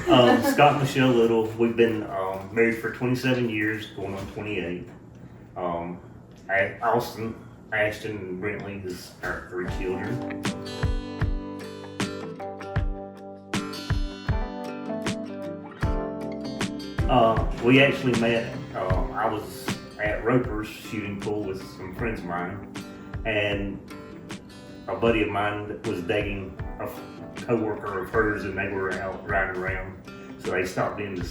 Scott and Michelle Little. We've been married for 27 years, going on 28. Austin, Ashton, and Brentley is our 3 children. We actually met. I was at Roper's shooting pool with some friends of mine, and a buddy of mine was dating a co-worker of hers, and they were out riding around. So they stopped in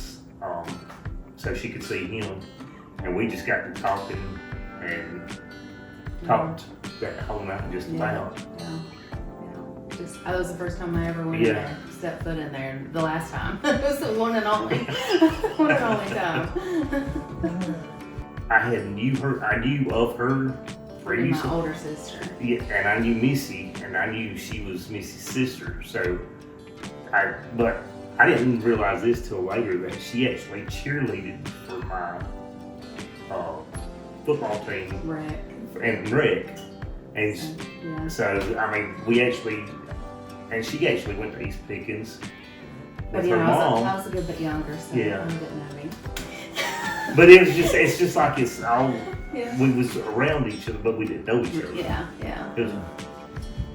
so she could see him, and we just got to talking and talked that whole night just about. That was the first time I ever went in there, stepped foot in there. The last time, it was the one and only time. I knew of her previously. My older sister. Yeah, and I knew Missy, and I knew she was Missy's sister. So, but I didn't realize this till later that she actually cheerleaded for my football team and rec. And so, I mean, she actually went to East Pickens with her mom. I was a good bit younger, so didn't know me. But it's just like it's all, we was around each other, but we didn't know each other. Yeah. It was,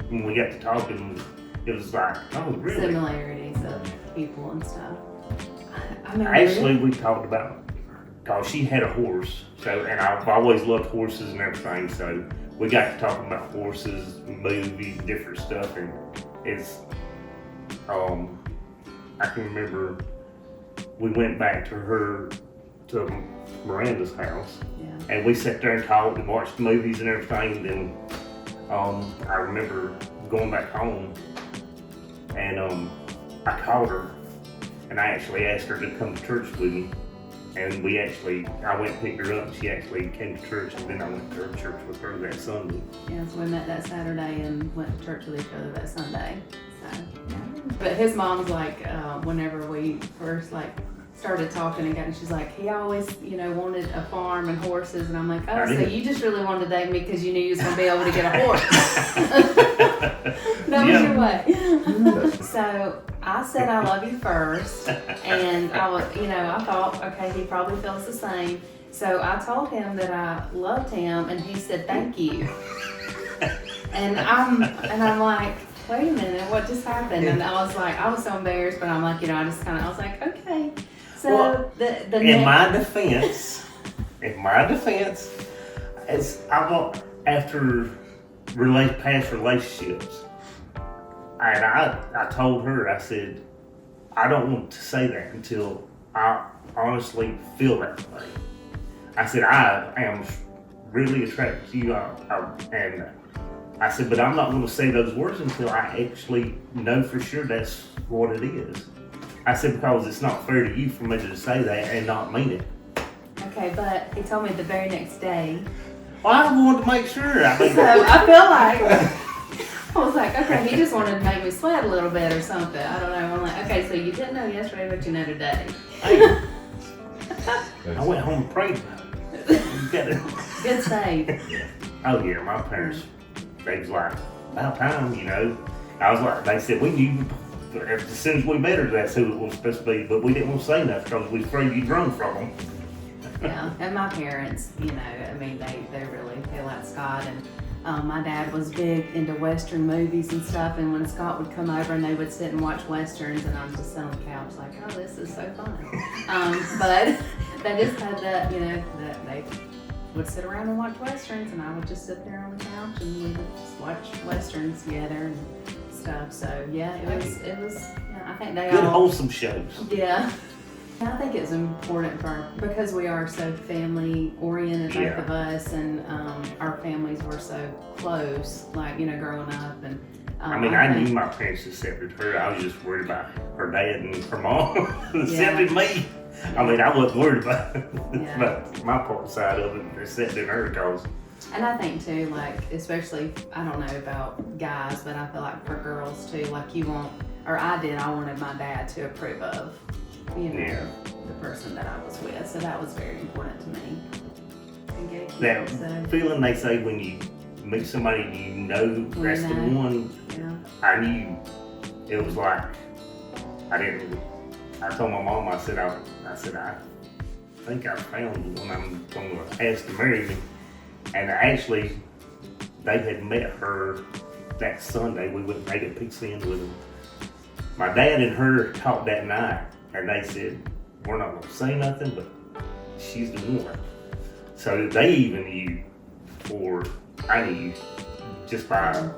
when we got to talking, it was like, oh, really? Similarities of people and stuff. Actually, we talked about, because she had a horse, so, and I've always loved horses and everything, so we got to talking about horses, movies, different stuff, and it's, I can remember we went back to Miranda's house, and we sat there and talked and watched movies and everything, and then I remember going back home, and I called her, and I actually asked her to come to church with me, and I went and picked her up, and she actually came to church, and then I went to church with her that Sunday. Yeah, so we met that Saturday and went to church with each other that Sunday. So, but his mom's like, whenever we first started talking and she's like, he always, wanted a farm and horses, and I'm like, oh, so you just really wanted to date me because you knew you was gonna be able to get a horse. That was your way. So I said I love you first, and I thought, okay, he probably feels the same. So I told him that I loved him, and he said thank you. And I'm like, wait a minute, what just happened? And I was so embarrassed, but I'm like, I was like, okay. So in my defense, after past relationships, and I told her, I said, I don't want to say that until I honestly feel that way. I said, I am really attracted to you, and I said, but I'm not going to say those words until I actually know for sure that's what it is. I said, because it's not fair to you for me to say that and not mean it. Okay, but he told me the very next day. Well, I wanted to make sure. So I feel like, I was like, okay, he just wanted to make me sweat a little bit or something. I don't know. I'm like, okay, so you didn't know yesterday, but you know today. I went home and prayed about it. Good save. Oh, yeah, my parents, they was like, about time, I was like, they said, we knew as soon as we met her, that's who it was supposed to be, but we didn't want to say nothing because we was afraid you'd run from them. Yeah, and my parents, they really feel like Scott, and my dad was big into Western movies and stuff, and when Scott would come over and they would sit and watch Westerns, and I'm just on the couch like, oh, this is so fun. But they just had that, that they would sit around and watch Westerns, and I would just sit there on the couch and we would just watch Westerns together and stuff. So yeah, it was. I think they good wholesome shows. Yeah, I think it's important because we are so family oriented, both of us, and our families were so close. Growing up, and I knew my parents accepted her. I was just worried about her dad and her mom accepted me. I wasn't worried about my part side of it accepting her because. And I think too, especially, I don't know about guys, but I feel like for girls too, I wanted my dad to approve of, the person that I was with. So that was very important to me. That feeling they say when you meet somebody that's the one. Yeah. I knew it was like I didn't I told my mom, I said, I think I found the one I'm going to ask to marry me. And actually, they had met her that Sunday. We went and ate at Pizza Inn with them. My dad and her talked that night, and they said, we're not going to say nothing, but she's the one. So they even knew before I knew, just by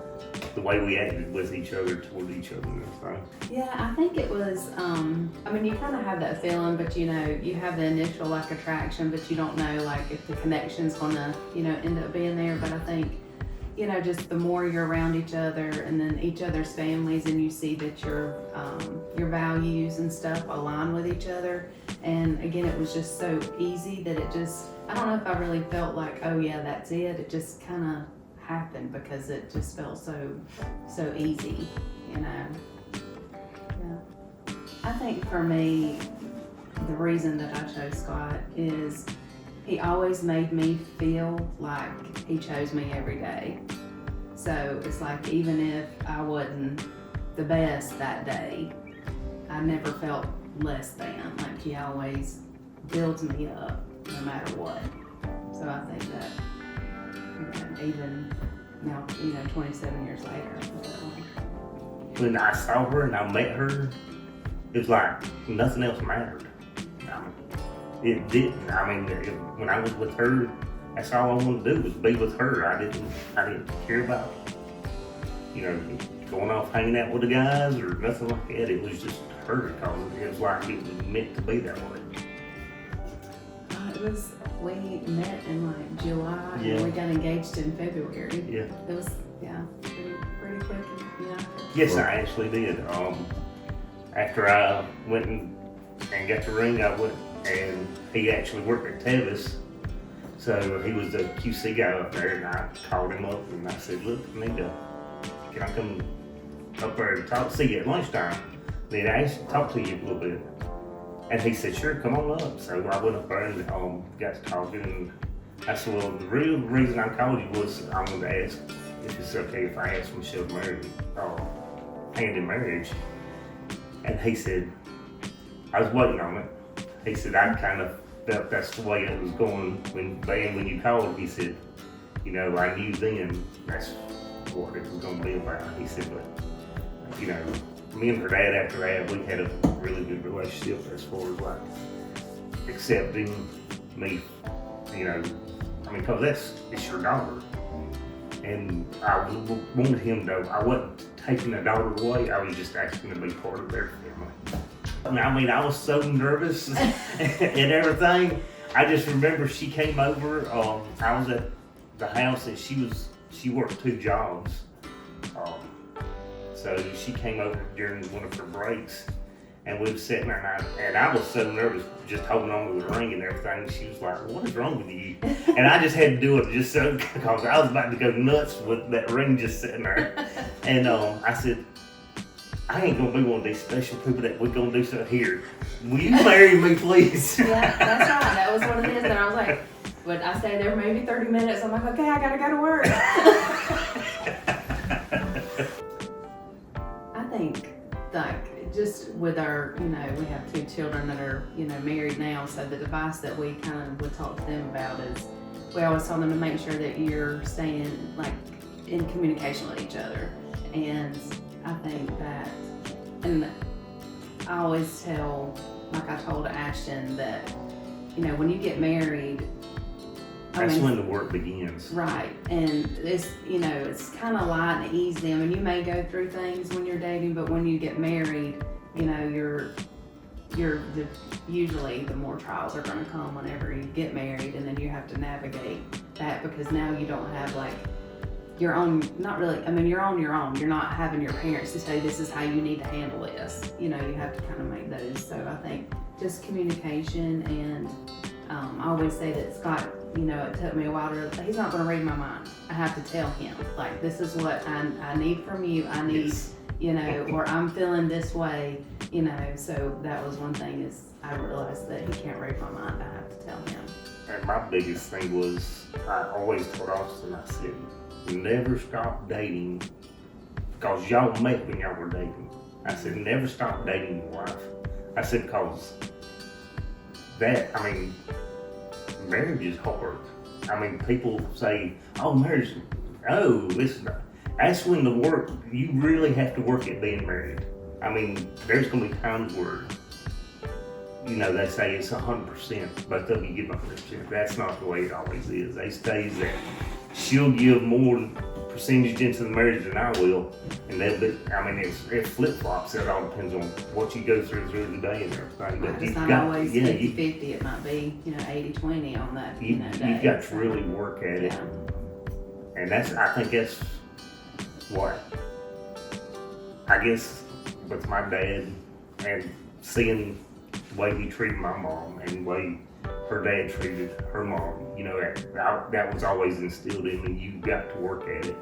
the way we acted with each other, toward each other and everything. Yeah, I think it was, I mean, you kind of have that feeling, but you know, you have the initial like attraction, but you don't know like if the connection's gonna, you know, end up being there. But I think, you know, just the more you're around each other and then each other's families, and you see that your values and stuff align with each other. And again, it was just so easy that it just, I don't know if I really felt like, oh yeah, that's it. It just kind of happened because it just felt so easy, you know. Yeah. I think for me, the reason that I chose Scott is he always made me feel like he chose me every day. So it's like, even if I wasn't the best that day, I never felt less than. Like, he always builds me up no matter what. So I think that, you know, even now, you know, 27 years later. When I saw her and I met her, it was like nothing else mattered. It didn't. I mean, when I was with her, that's all I wanted to do was be with her. I didn't care about, you know, going off hanging out with the guys or nothing like that. It was just her, because it was like it was meant to be that way. We met in like July, yeah, and we got engaged in February. Yeah. It was, yeah, pretty quick, yeah. Yes, I actually did. After I went and got the ring, I went, and he actually worked at Tevis. So he was the QC guy up there, and I called him up and I said, look, can I come up there and see you at lunchtime? Then I actually talk to you a little bit. And he said, sure, come on up. So I went up there and got to talking, and I said, well, the real reason I called you was I wanted to ask if it's okay if I ask Michelle to marry me, hand in marriage. And he said, I was waiting on it. He said, I kind of felt that's the way it was going when you called. He said, you know, I knew then that's what it was going to be about. He said, but, you know, me and her dad, after that, we had a really good relationship as far as like accepting me, you know, I mean, because it's your daughter. And I wanted him to, I wasn't taking the daughter away, I was just asking to be part of their family. I mean, I was so nervous and everything. I just remember she came over, I was at the house and she worked 2 jobs. So she came over during one of her breaks, and we were sitting there, and I was so nervous just holding on to the ring and everything. She was like, what is wrong with you? And I just had to do it just so, because I was about to go nuts with that ring just sitting there. And I said, I ain't gonna be one of these special people that we're gonna do something here. Will you marry me, please? Yeah, that's right. That was what it is. And I was like, but I stayed there maybe 30 minutes. I'm like, okay, I gotta go to work. I think, like, just with our, you know, we have 2 children that are, you know, married now. So the advice that we kind of would talk to them about is, we always tell them to make sure that you're staying, like, in communication with each other. And I think that, and I always tell, like I told Ashton, that, you know, when you get married, that's when the work begins. Right. And it's, you know, it's kind of light and easy. I mean, you may go through things when you're dating, but when you get married, you know, usually the more trials are going to come whenever you get married, and then you have to navigate that, because now you don't have like your own, not really, I mean, you're on your own. You're not having your parents to say, this is how you need to handle this. You know, you have to kind of make those. So I think just communication, and I always say that Scott, you know, it took me a while to, he's not going to read my mind. I have to tell him, like, this is what I need from you. I need, yes, you know, or I'm feeling this way, you know. So that was one thing, is I realized that he can't read my mind. I have to tell him. And my biggest thing was, I always told Austin, I said, never stop dating, because y'all met when y'all were dating. I said, never stop dating your wife. I said, cause marriage is hard. I mean, people say, oh, marriage, oh, it's not. That's when you really have to work at being married. I mean, there's gonna be times where, they say it's 100%, both of you give 100%. That's not the way it always is. They say that she'll give more percentage into the marriage than I will, and it flip flops. It all depends on what you go through the day and everything. But it's not always 50-50. It might be 80-20 on that. You've got to really work at it, and I think that's what I guess with my dad and seeing the way he treated my mom and the way her dad treated her mom, that was always instilled in me. You got to work at it.